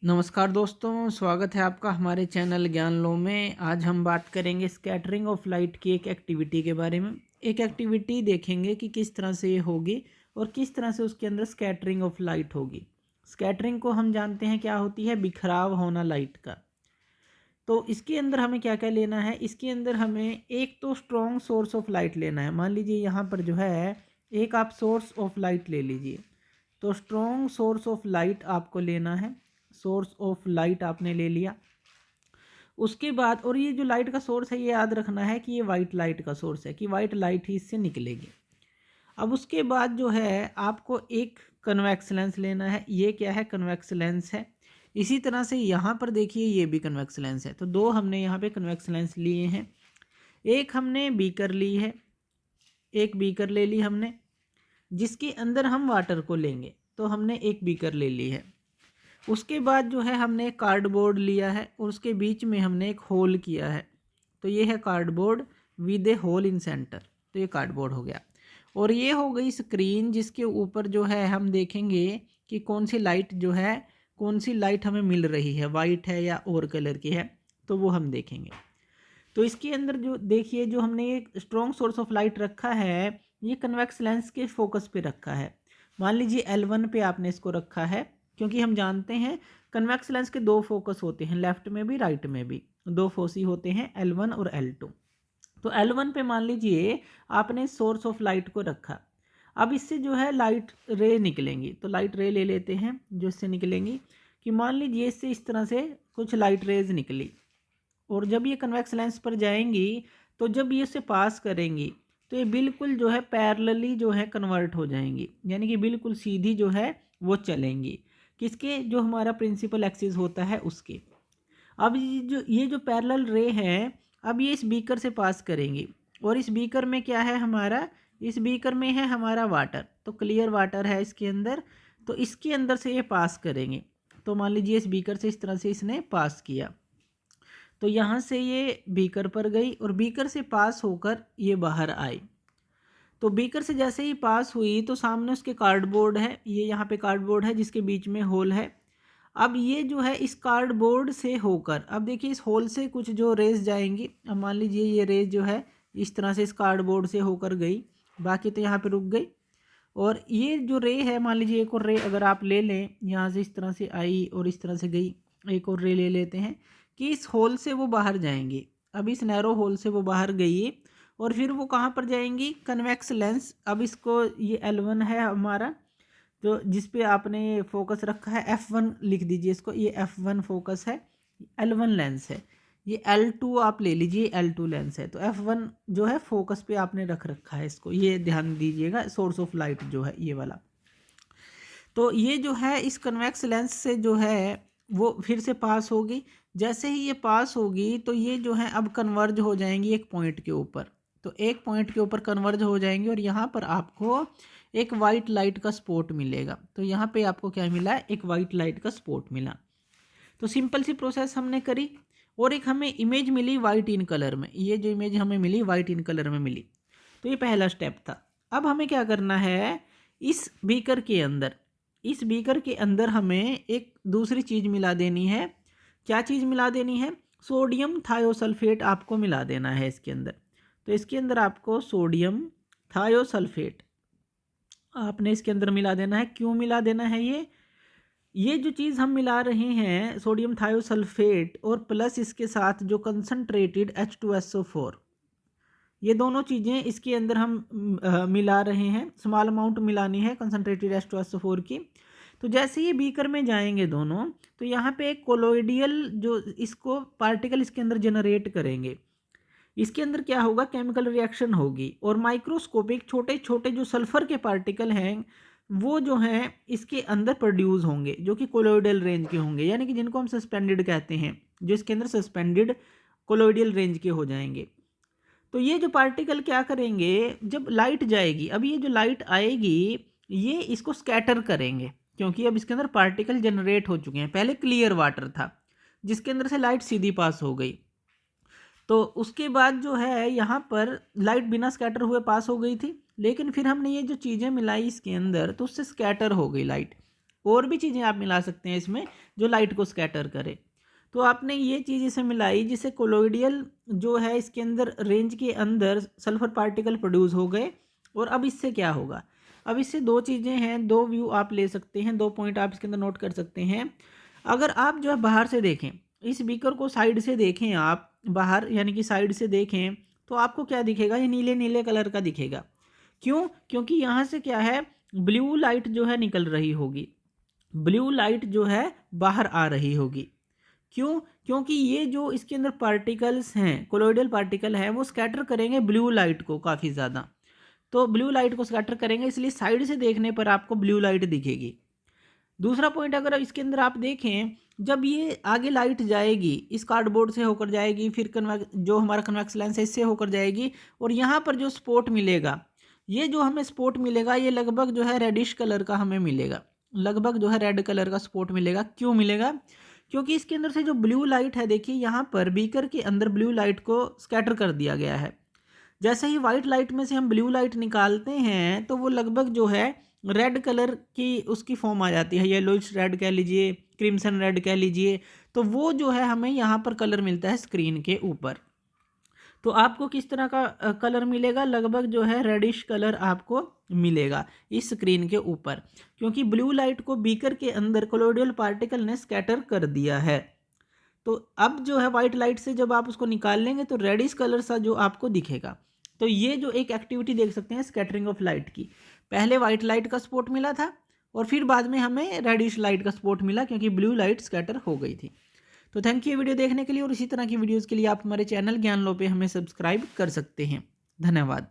नमस्कार दोस्तों, स्वागत है आपका हमारे चैनल ज्ञान लो में। आज हम बात करेंगे स्कैटरिंग ऑफ लाइट की एक एक्टिविटी के बारे में। एक एक्टिविटी देखेंगे कि किस तरह से ये होगी और किस तरह से उसके अंदर स्कैटरिंग ऑफ लाइट होगी। स्कैटरिंग को हम जानते हैं क्या होती है, बिखराव होना लाइट का। तो इसके अंदर हमें क्या क्या लेना है, इसके अंदर हमें एक तो स्ट्रॉन्ग सोर्स ऑफ लाइट लेना है। मान लीजिए यहाँ पर जो है एक आप सोर्स ऑफ लाइट ले लीजिए, तो स्ट्रॉन्ग सोर्स ऑफ लाइट आपको लेना है। सोर्स ऑफ लाइट आपने ले लिया, उसके बाद और ये जो लाइट का सोर्स है ये याद रखना है कि ये वाइट लाइट का सोर्स है, कि वाइट लाइट ही इससे निकलेगी। अब उसके बाद जो है आपको एक कन्वेक्स लेंस लेना है। ये क्या है, कन्वेक्स लेंस है। इसी तरह से यहाँ पर देखिए ये भी कन्वेक्स लेंस है। तो दो हमने यहाँ पे कन्वेक्स लेंस लिए हैं। एक हमने बीकर ली है, एक बीकर ले ली हमने जिसके अंदर हम वाटर को लेंगे, तो हमने एक बीकर ले ली है। उसके बाद जो है हमने कार्डबोर्ड लिया है और उसके बीच में हमने एक होल किया है, तो ये है cardboard with a hole in centre. तो ये कार्डबोर्ड हो गया। और ये हो गई स्क्रीन जिसके ऊपर जो है हम देखेंगे कि कौन सी लाइट जो है, कौन सी लाइट हमें मिल रही है, वाइट है या और कलर की है, तो वो हम देखेंगे। तो इसके अंदर जो देखिए जो हमने एक स्ट्रॉन्ग सोर्स ऑफ लाइट रखा है, ये कन्वेक्स लेंस के फोकस पे रखा है। मान लीजिए L1 पे आपने इसको रखा है, क्योंकि हम जानते हैं कन्वेक्स लेंस के दो फोकस होते हैं, लेफ्ट में भी राइट में भी दो फोसी होते हैं, L1 और L2। तो L1 पे मान लीजिए आपने सोर्स ऑफ लाइट को रखा। अब इससे जो है लाइट रे निकलेंगी, तो लाइट रे ले लेते हैं जो इससे निकलेंगी। कि मान लीजिए इससे इस तरह से कुछ लाइट रेज निकली, और जब ये कन्वेक्स लेंस पर जाएंगी तो जब ये इसे पास करेंगी तो ये बिल्कुल जो है पैरेलली जो है कन्वर्ट हो जाएंगी, यानी कि बिल्कुल सीधी जो है वो चलेंगी। किसके, जो हमारा प्रिंसिपल एक्सिस होता है उसके। अब ये जो पैरेलल रे है, अब ये इस बीकर से पास करेंगी, और इस बीकर में क्या है हमारा, इस बीकर में है हमारा वाटर, तो क्लियर वाटर है इसके अंदर। तो इसके अंदर से ये पास करेंगे। तो मान लीजिए इस बीकर से इस तरह से इसने पास किया, तो यहाँ से ये बीकर पर गई और बीकर से पास होकर ये बाहर आई। तो बीकर से जैसे ही पास हुई तो सामने उसके कार्डबोर्ड है, ये यहाँ पे कार्डबोर्ड है जिसके बीच में होल है। अब ये जो है इस कार्डबोर्ड से होकर, अब देखिए इस होल से कुछ जो रेज जाएंगी। अब मान लीजिए ये रेज जो है इस तरह से इस कार्डबोर्ड से होकर गई, बाकी तो यहाँ पे रुक गई। और ये जो रे है, मान लीजिए एक और रे अगर आप ले लें, यहाँ से इस तरह से आई और इस तरह से गई, एक और रे ले लेते हैं कि इस होल से वो बाहर जाएंगी। अब इस नैरो होल से वो बाहर गई और फिर वो कहाँ पर जाएंगी, कन्वेक्स लेंस। अब इसको ये L1 है हमारा, तो जिस पे आपने फोकस रखा है F1 लिख दीजिए इसको, ये F1 फोकस है, L1 लेंस है। ये L2 आप ले लीजिए, L2 लेंस है। तो F1 जो है फोकस पे आपने रख रखा है इसको, ये ध्यान दीजिएगा, सोर्स ऑफ लाइट जो है ये वाला। तो ये जो है इस कन्वेक्स लेंस से जो है वो फिर से पास होगी। जैसे ही ये पास होगी तो ये जो है अब कन्वर्ज हो जाएंगी एक पॉइंट के ऊपर। तो एक पॉइंट के ऊपर कन्वर्ज हो जाएंगे और यहाँ पर आपको एक वाइट लाइट का स्पॉट मिलेगा। तो यहाँ पे आपको क्या मिला है, एक वाइट लाइट का स्पॉट मिला। तो सिंपल सी प्रोसेस हमने करी, और एक हमें इमेज मिली वाइट इन कलर में। ये जो इमेज हमें मिली वाइट इन कलर में मिली, तो ये पहला स्टेप था। अब हमें क्या करना है, इस बीकर के अंदर, इस बीकर के अंदर हमें एक दूसरी चीज़ मिला देनी है। क्या चीज़ मिला देनी है, सोडियम थायोसल्फेट आपको मिला देना है इसके अंदर। तो इसके अंदर आपको सोडियम थायोसल्फेट आपने इसके अंदर मिला देना है। क्यों मिला देना है, ये जो चीज़ हम मिला रहे हैं सोडियम थायोसल्फेट और प्लस इसके साथ जो कंसनट्रेटेड H2SO4, ये दोनों चीज़ें इसके अंदर हम मिला रहे हैं। स्मॉल अमाउंट मिलानी है कंसनट्रेटेड H2SO4 की। तो जैसे ये बीकर में जाएंगे दोनों, तो यहाँ पे एक कोलोइडियल जो इसको पार्टिकल इसके अंदर जनरेट करेंगे। इसके अंदर क्या होगा, केमिकल रिएक्शन होगी और माइक्रोस्कोपिक छोटे छोटे जो सल्फर के पार्टिकल हैं वो जो हैं इसके अंदर प्रोड्यूस होंगे, जो कि कोलोइडल रेंज के होंगे, यानी कि जिनको हम सस्पेंडेड कहते हैं, जो इसके अंदर सस्पेंडेड कोलोइडल रेंज के हो जाएंगे। तो ये जो पार्टिकल क्या करेंगे, जब लाइट जाएगी, अब ये जो लाइट आएगी ये इसको स्कैटर करेंगे, क्योंकि अब इसके अंदर पार्टिकल जनरेट हो चुके हैं। पहले क्लियर वाटर था जिसके अंदर से लाइट सीधी पास हो गई, तो उसके बाद जो है यहाँ पर लाइट बिना स्कैटर हुए पास हो गई थी, लेकिन फिर हमने ये जो चीज़ें मिलाई इसके अंदर तो उससे स्कैटर हो गई लाइट। और भी चीज़ें आप मिला सकते हैं इसमें जो लाइट को स्कैटर करे। तो आपने ये चीज़ इसे मिलाई जिससे कोलोइडियल जो है इसके अंदर रेंज के अंदर सल्फर पार्टिकल प्रोड्यूस हो गए। और अब इससे क्या होगा, अब इससे दो चीज़ें हैं, दो व्यू आप ले सकते हैं, दो पॉइंट आप इसके अंदर नोट कर सकते हैं। अगर आप जो है बाहर से देखें, इस बीकर को साइड से देखें आप बाहर यानी कि साइड से देखें, तो आपको क्या दिखेगा, ये नीले नीले कलर का दिखेगा। क्यों? क्योंकि यहाँ से क्या है, ब्लू लाइट जो है निकल रही होगी, ब्लू लाइट जो है बाहर आ रही होगी। क्यों? क्योंकि ये जो इसके अंदर पार्टिकल्स हैं, कोलोइडल पार्टिकल हैं, वो स्कैटर करेंगे ब्लू लाइट को काफ़ी ज़्यादा। तो ब्लू लाइट को स्कैटर करेंगे, इसलिए साइड से देखने पर आपको ब्लू लाइट दिखेगी। दूसरा पॉइंट अगर इसके अंदर आप देखें, जब ये आगे लाइट जाएगी इस कार्डबोर्ड से होकर जाएगी, फिर जो हमारा कन्वेक्स लेंस है इससे होकर जाएगी, और यहाँ पर जो स्पॉट मिलेगा, ये जो हमें स्पॉट मिलेगा ये लगभग जो है रेडिश कलर का हमें मिलेगा, लगभग जो है रेड कलर का स्पॉट मिलेगा। क्यों मिलेगा? क्योंकि इसके अंदर से जो ब्लू लाइट है, देखिए यहाँ पर बीकर के अंदर ब्लू लाइट को स्कैटर कर दिया गया है। जैसे ही वाइट लाइट में से हम ब्लू लाइट निकालते हैं तो वो लगभग जो है रेड कलर की उसकी फॉर्म आ जाती है, येलोइश रेड कह लीजिए, क्रिम्सन रेड कह लीजिए। तो वो जो है हमें यहाँ पर कलर मिलता है स्क्रीन के ऊपर। तो आपको किस तरह का कलर मिलेगा, लगभग जो है रेडिश कलर आपको मिलेगा इस स्क्रीन के ऊपर, क्योंकि ब्लू लाइट को बीकर के अंदर कोलोइडल पार्टिकल ने स्कैटर कर दिया है। तो अब जो है वाइट लाइट से जब आप उसको निकाल लेंगे तो रेडिश कलर सा जो आपको दिखेगा। तो ये जो एक एक्टिविटी देख सकते हैं स्कैटरिंग ऑफ लाइट की, पहले वाइट लाइट का स्पॉट मिला था और फिर बाद में हमें रेडिश लाइट का स्पॉट मिला क्योंकि ब्लू लाइट स्कैटर हो गई थी। तो थैंक यू वीडियो देखने के लिए, और इसी तरह की वीडियोज़ के लिए आप हमारे चैनल ज्ञान लो पे हमें सब्सक्राइब कर सकते हैं। धन्यवाद।